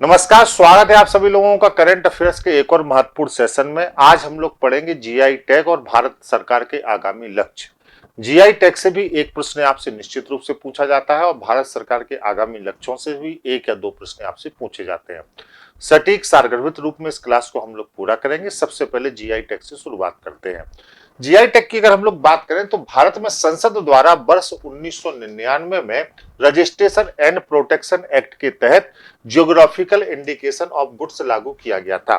नमस्कार, स्वागत है आप सभी लोगों का करंट अफेयर्स के एक और महत्वपूर्ण सेशन में। आज हम लोग पढ़ेंगे जीआई टैग और भारत सरकार के आगामी लक्ष्य। जीआई टैग से भी एक प्रश्न आपसे निश्चित रूप से पूछा जाता है और भारत सरकार के आगामी लक्ष्यों से भी एक या दो प्रश्न आपसे पूछे जाते हैं। सटीक सारगर्भित रूप में इस क्लास को हम लोग पूरा करेंगे। सबसे पहले जीआई टैग से शुरुआत करते हैं। जीआई टैग की अगर हम लोग बात करें तो भारत में संसद द्वारा वर्ष 1999 में रजिस्ट्रेशन एंड प्रोटेक्शन एक्ट के तहत ज्योग्राफिकल इंडिकेशन ऑफ गुड्स लागू किया गया था।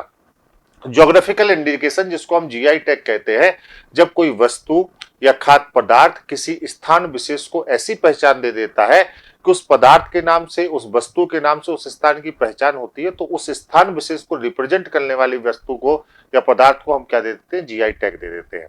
ज्योग्राफिकल इंडिकेशन जिसको हम जीआई टैग कहते हैं, जब कोई वस्तु या खाद्य पदार्थ किसी स्थान विशेष को ऐसी पहचान दे देता है कि उस पदार्थ के नाम से, उस वस्तु के नाम से उस स्थान की पहचान होती है, तो उस स्थान विशेष को रिप्रेजेंट करने वाली वस्तु को या पदार्थ को हम क्या दे देते हैं? जीआई टैग दे देते हैं।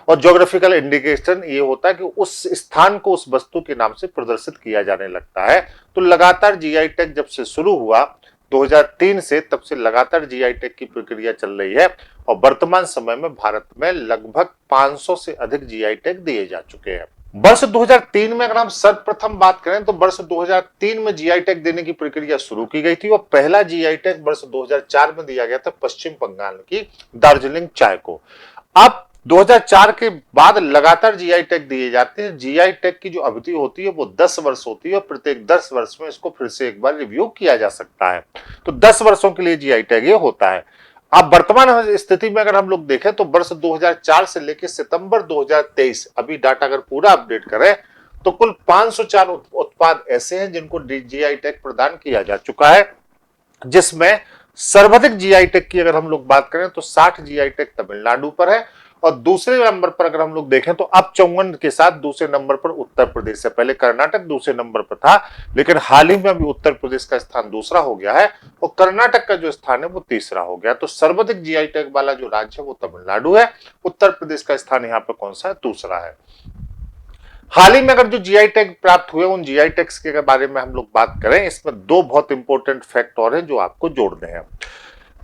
और ज्योग्राफिकल इंडिकेशन ये होता है कि उस स्थान को उस वस्तु के नाम से प्रदर्शित किया जाने लगता है। तो लगातार जीआई टैग जब से शुरू हुआ 2003 से, तब से लगातार जीआई टैग की प्रक्रिया चल रही है और वर्तमान समय में भारत में लगभग 500 से अधिक जीआई टैग दिए जा चुके हैं। वर्ष 2003 में अगर हम सर्वप्रथम बात करें तो वर्ष 2003 में जीआई टैग देने की प्रक्रिया शुरू की गई थी और पहला जीआई टैग वर्ष 2004 में दिया गया था पश्चिम बंगाल की दार्जिलिंग चाय को। अब 2004 के बाद लगातार जीआई टैग दिए जाते हैं। जीआई टैग की जो अवधि होती है वो 10 वर्ष होती है और प्रत्येक 10 वर्ष में इसको फिर से एक बार रिव्यू किया जा सकता है। तो 10 वर्षों के लिए जीआई टैग ये होता है। अब वर्तमान स्थिति में अगर हम लोग देखें तो वर्ष 2004 से लेकर सितंबर 2023, अभी डाटा अगर पूरा अपडेट करें तो कुल 504 उत्पाद ऐसे हैं जिनको जीआई टैग प्रदान किया जा चुका है, जिसमें सर्वाधिक जीआई टैग की अगर हम लोग बात करें तो 60 जीआई टैग तमिलनाडु पर है और दूसरे नंबर पर अगर हम लोग देखें तो अब 54 के साथ दूसरे नंबर पर उत्तर प्रदेश है। पहले कर्नाटक दूसरे नंबर पर था, लेकिन हाल ही में अभी उत्तर प्रदेश का स्थान दूसरा हो गया है और कर्नाटक का जो स्थान है वो तीसरा हो गया। तो सर्वाधिक जीआई टैग वाला जो राज्य है वो तमिलनाडु है। उत्तर प्रदेश का स्थान यहाँ पे कौन सा है? दूसरा है। हाल ही में अगर जो जीआई टैग प्राप्त हुए उन जीआई टैग्स के बारे में हम लोग बात करें, इसमें दो बहुत इंपॉर्टेंट फैक्ट और हैं जो आपको जोड़ने हैं।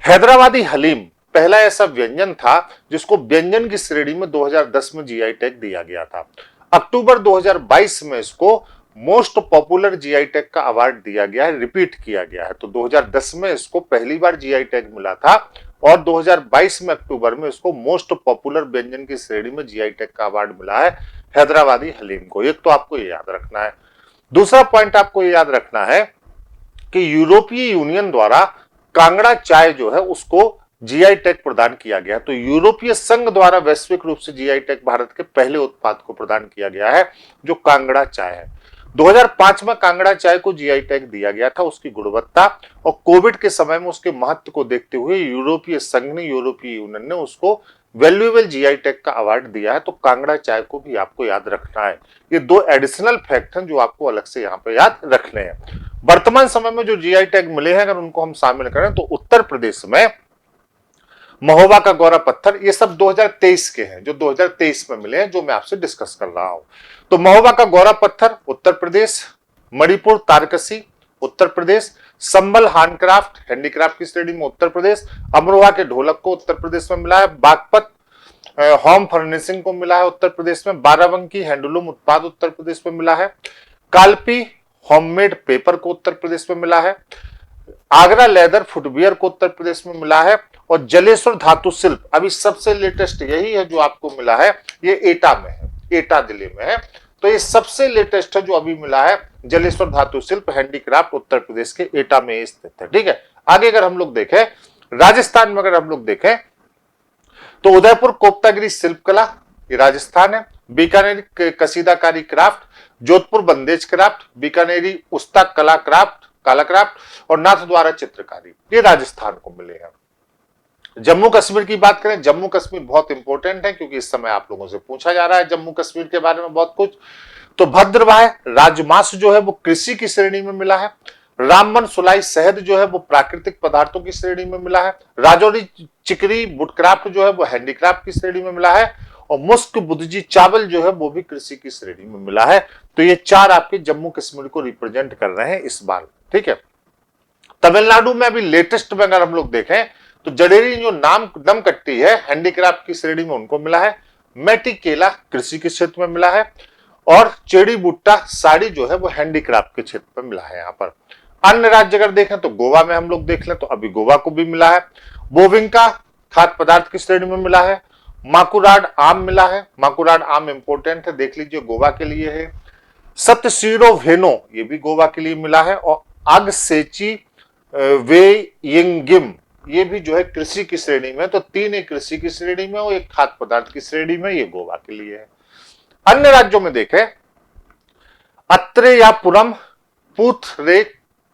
हैदराबादी हलीम पहला ऐसा व्यंजन था जिसको व्यंजन की श्रेणी में 2010 में जीआई टैग दिया गया था। अक्टूबर 2022 में इसको मोस्ट पॉपुलर जीआई टैग का अवार्ड दिया गया है, रिपीट किया गया है। तो 2010 में इसको पहली बार जीआई टैग मिला था और 2022 में अक्टूबर में इसको मोस्ट पॉपुलर व्यंजन की श्रेणी में जीआई टैग का अवार्ड मिला है हैदराबादी हलीम को। एक तो आपको ये याद रखना है। दूसरा पॉइंट आपको ये याद रखना है कि यूरोपीय यूनियन द्वारा कांगड़ा चाय जो है उसको जीआई टैग प्रदान किया गया। तो यूरोपीय संघ द्वारा वैश्विक रूप से जीआई टैग भारत के पहले उत्पाद को प्रदान किया गया है जो कांगड़ा चाय है। 2005 में कांगड़ा चाय को जीआई टैग दिया गया था उसकी गुणवत्ता और कोविड के समय में उसके महत्व को देखते हुए यूरोपीय संघ ने, यूरोपीय यूनियन ने उसको वैल्यूएबल जीआई टैग का अवार्ड दिया है। तो कांगड़ा चाय को भी आपको याद रखना है। ये दो एडिशनल फैक्ट हैं जो आपको अलग से यहाँ पे याद रखने हैं। वर्तमान समय में जो जीआई टैग मिले हैं अगर उनको हम शामिल करें तो उत्तर प्रदेश में महोबा का गौरा पत्थर, ये सब 2023 के हैं जो 2023 में मिले हैं, जो मैं आपसे डिस्कस कर रहा हूं। तो महोबा का गौरा पत्थर उत्तर प्रदेश, मणिपुर तारकसी उत्तर प्रदेश, संबल हैंडक्राफ्ट हैंडीक्राफ्ट की श्रेणी में उत्तर प्रदेश, अमरोहा के ढोलक को उत्तर प्रदेश में मिला है, बागपत होम फर्निशिंग को मिला है उत्तर प्रदेश में, बाराबंकी हैंडलूम उत्पाद उत्तर प्रदेश में मिला है, कालपी होममेड पेपर को उत्तर प्रदेश में मिला है, आगरा लेदर फुटवियर को उत्तर प्रदेश में मिला है और जलेश्वर धातु शिल्प अभी सबसे लेटेस्ट यही है जो आपको मिला है, ये एटा में है, एटा जिले में है। तो ये सबसे लेटेस्ट है जो अभी मिला है, जलेश्वर धातु शिल्प हैंडीक्राफ्ट उत्तर प्रदेश के एटा में स्थित है। ठीक है, आगे अगर हम लोग देखें राजस्थान में अगर हम लोग देखें तो उदयपुर कोप्तागिरी शिल्प कला ये राजस्थान है, बीकानेरी कसीदाकारी क्राफ्ट, जोधपुर बंदेज क्राफ्ट, बीकानेरी उस्ता कला क्राफ्ट काला क्राफ्ट और नाथ द्वारा चित्रकारी ये राजस्थान को मिले हैं। जम्मू कश्मीर की बात करें, जम्मू कश्मीर बहुत इंपॉर्टेंट है क्योंकि इस समय आप लोगों से पूछा जा रहा है जम्मू कश्मीर के बारे में बहुत कुछ। तो भद्रवाह राजमांस जो है वो कृषि की श्रेणी में मिला है, रामबन सुलाई शहद जो है वो प्राकृतिक पदार्थों की श्रेणी में मिला है, राजौरी चिकरी वुडक्राफ्ट जो है वो हैंडीक्राफ्ट की श्रेणी में मिला है और मुस्क बुदजी चावल जो है वो भी कृषि की श्रेणी में मिला है। तो ये चार आपके जम्मू कश्मीर को रिप्रेजेंट कर रहे हैं इस बार। ठीक है, तमिलनाडु में अभी लेटेस्ट में अगर हम लोग देखें तो जडेरी जो नम कट्टी है हैंडीक्राफ्ट की श्रेणी में उनको मिला है, मैटी केला कृषि के क्षेत्र में मिला है और चेड़ी बुट्टा साड़ी जो है वो हैंडीक्राफ्ट के क्षेत्र में मिला है। यहाँ पर अन्य राज्य अगर देखें तो गोवा में हम लोग देख लें तो अभी गोवा को भी मिला है। बोविंका खाद्य पदार्थ की श्रेणी में मिला है। माकुराड आम मिला है। माकुराड आम इंपोर्टेंट है, देख लीजिए गोवा के लिए है। सतशीरो वेनो ये भी गोवा के लिए मिला है। और अगसेची वेयिंगिम ये भी जो है कृषि की श्रेणी में, तो तीन एक कृषि की श्रेणी में और एक खाद्य पदार्थ की श्रेणी में, ये गोवा के लिए है। अन्य राज्यों में देखें, अत्रेयापुरम पूथरे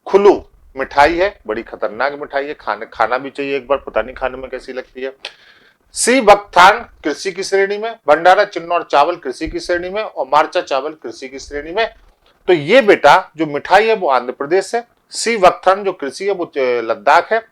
खुलू मिठाई है, बड़ी खतरनाक मिठाई है, खाना भी चाहिए एक बार, पता नहीं खाने में कैसी लगती है। सी बकथान कृषि की श्रेणी में, भंडारा चिन्नौर चावल कृषि की श्रेणी में और मार्चा चावल कृषि की श्रेणी में। तो ये बेटा जो मिठाई है वो आंध्र प्रदेश है, सी बकथान जो कृषि है वो लद्दाख है,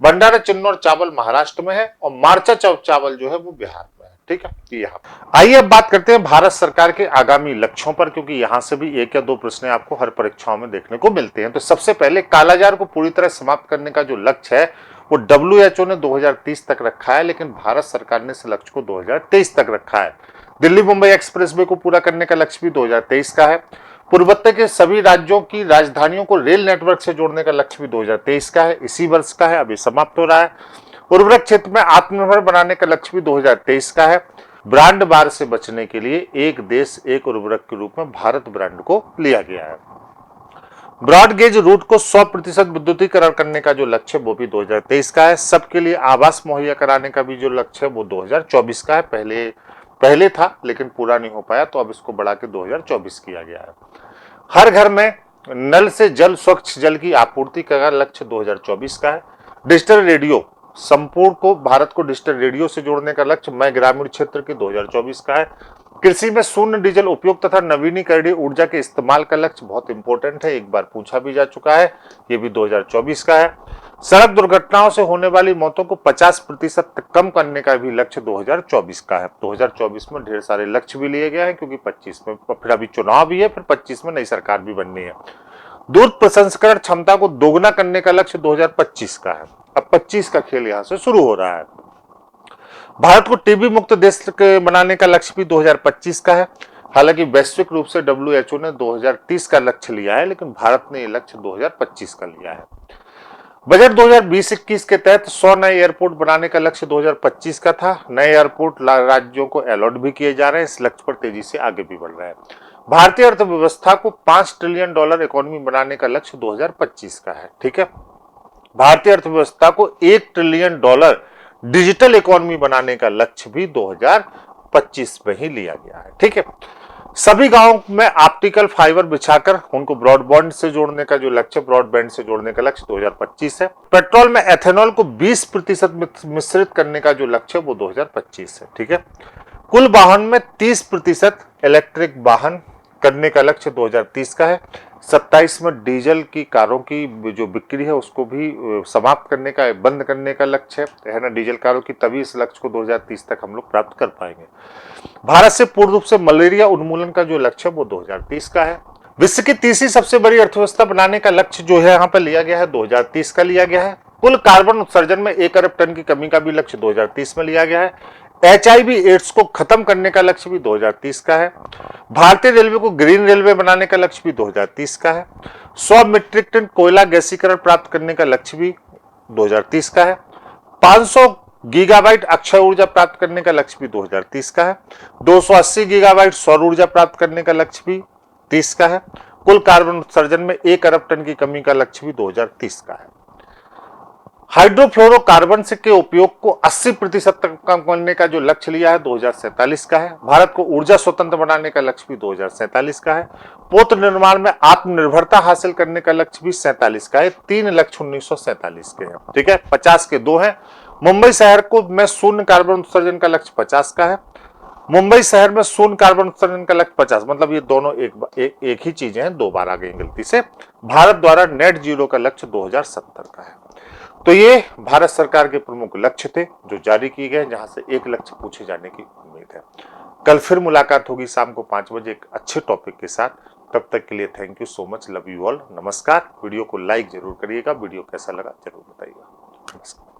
भंडारा चिन्नौर चावल महाराष्ट्र में है और मार्चा चावल जो है वो बिहार में है। ठीक है, यहाँ आइए अब बात करते हैं भारत सरकार के आगामी लक्ष्यों पर, क्योंकि यहां से भी एक या दो प्रश्न आपको हर परीक्षाओं में देखने को मिलते हैं। तो सबसे पहले कालाजार को पूरी तरह समाप्त करने का जो लक्ष्य है वो WHO ने 2030 तक रखा है, लेकिन भारत सरकार ने इस लक्ष्य को 2023 तक रखा है। दिल्ली मुंबई एक्सप्रेसवे को पूरा करने का लक्ष्य भी 2023 का है। पूर्वोत्तर के सभी राज्यों की राजधानियों को रेल नेटवर्क से जोड़ने का लक्ष्य भी 2023 का है, इसी वर्ष का है, अभी समाप्त हो रहा है। उर्वरक क्षेत्र में आत्मनिर्भर बनाने का लक्ष्य भी 2023 का है। ब्रांड वार से बचने के लिए एक देश एक उर्वरक के रूप में भारत ब्रांड को लिया गया है। ब्रॉड गेज रूट को 100% विद्युतीकरण करने का जो लक्ष्य है वो भी 2023 का है। सबके लिए आवास मुहैया कराने का भी जो लक्ष्य है वो 2024 का है। पहले था लेकिन पूरा नहीं हो पाया, तो अब इसको बढ़ा के 2024 किया गया है। हर घर में नल से जल, स्वच्छ जल की आपूर्ति का लक्ष्य 2024 का है। डिजिटल रेडियो संपूर्ण को भारत को डिजिटल रेडियो से जोड़ने का लक्ष्य मैं ग्रामीण क्षेत्र के 2024 का है। कृषि में शून्य डीजल उपयोग तथा नवीनीकरणीय ऊर्जा के इस्तेमाल का लक्ष्य बहुत इंपॉर्टेंट है, एक बार पूछा भी जा चुका है, ये भी 2024 का है। सड़क दुर्घटनाओं से होने वाली मौतों को 50% तक कम करने का भी लक्ष्य 2024 का है। 2024 में ढेर सारे लक्ष्य भी लिए गए हैं, क्योंकि 25 में फिर अभी चुनाव भी है, फिर 25 में नई सरकार भी बननी है। दूध प्रसंस्करण क्षमता को दोगुना करने का लक्ष्य 2025 का है। अब 25 का खेल यहां से शुरू हो रहा है। भारत को टीबी मुक्त देश बनाने का लक्ष्य भी 2025 का है। हालांकि वैश्विक रूप से WHO ने 2030 का लक्ष्य लिया है, लेकिन भारत ने यह लक्ष्य 2025 का लिया है। बजट 2020-21 के तहत 100 नए एयरपोर्ट बनाने का लक्ष्य 2025 का था। नए एयरपोर्ट राज्यों को अलॉट भी किए जा रहे हैं, इस लक्ष्य पर तेजी से आगे भी बढ़ रहे हैं। भारतीय अर्थव्यवस्था को $5 ट्रिलियन इकोनॉमी बनाने का लक्ष्य 2025 का है। ठीक है, भारतीय अर्थव्यवस्था को $1 ट्रिलियन डिजिटल इकोनॉमी बनाने का लक्ष्य भी 2025 में ही लिया गया है। ठीक है, सभी गांवों में ऑप्टिकल फाइबर बिछाकर उनको ब्रॉडबैंड से जोड़ने का जो लक्ष्य, ब्रॉडबैंड से जोड़ने का लक्ष्य 2025 है। पेट्रोल में एथेनॉल को 20% मिश्रित करने का जो लक्ष्य वो 2025 है। ठीक है, कुल वाहन में 30% इलेक्ट्रिक वाहन करने का लक्ष्य 2030 का है। 27 में डीजल की कारों की जो बिक्री है उसको भी समाप्त करने का, बंद करने का लक्ष्य है ना, डीजल कारों की, तभी इस लक्ष्य को 2030 तक हम लोग प्राप्त कर पाएंगे। भारत से पूर्ण रूप से मलेरिया उन्मूलन का जो लक्ष्य है वो 2030 का है। विश्व की तीसरी सबसे बड़ी अर्थव्यवस्था बनाने का लक्ष्य जो है यहाँ पर लिया गया है 2030 का लिया गया है। कुल कार्बन उत्सर्जन में 1 अरब टन की कमी का भी लक्ष्य 2030 में लिया गया है। HIV एड्स को खत्म करने का लक्ष्य भी 2030 का है। भारतीय रेलवे को ग्रीन रेलवे बनाने का लक्ष्य भी 2030 का है। 100 मीट्रिक टन कोयला गैसीकरण प्राप्त करने का लक्ष्य भी 2030 का है। 500 गीगाबाइट अक्षय ऊर्जा प्राप्त करने का लक्ष्य भी 2030 का है। 280 गीगाबाइट सौर ऊर्जा प्राप्त करने का लक्ष्य भी 30 का है। कुल कार्बन उत्सर्जन में 1 अरब टन की कमी का लक्ष्य भी 2030 का है। हाइड्रोफ्लोरोकार्बन के उपयोग को 80% तक कम करने का जो लक्ष्य लिया है 2047 का है। भारत को ऊर्जा स्वतंत्र बनाने का लक्ष्य भी 2047 का है। पोत निर्माण में आत्मनिर्भरता हासिल करने का लक्ष्य भी 47 का है। 3 लक्ष्य 1947 के हैं। ठीक है, 50 के 2 हैं। मुंबई शहर को में शून्य कार्बन उत्सर्जन का लक्ष्य 50 का है। मुंबई शहर में शून्य कार्बन उत्सर्जन का लक्ष्य 50, मतलब ये दोनों एक ही चीजें हैं, 2 बार आ गई गलती से। भारत द्वारा नेट जीरो का लक्ष्य 2070 का है। तो ये भारत सरकार के प्रमुख लक्ष्य थे जो जारी किए गए, जहां से एक लक्ष्य पूछे जाने की उम्मीद है। कल फिर मुलाकात होगी शाम को 5 बजे एक अच्छे टॉपिक के साथ। तब तक के लिए thank you so much, love you all, नमस्कार। वीडियो को लाइक जरूर करिएगा, वीडियो कैसा लगा जरूर बताइएगा। नमस्कार।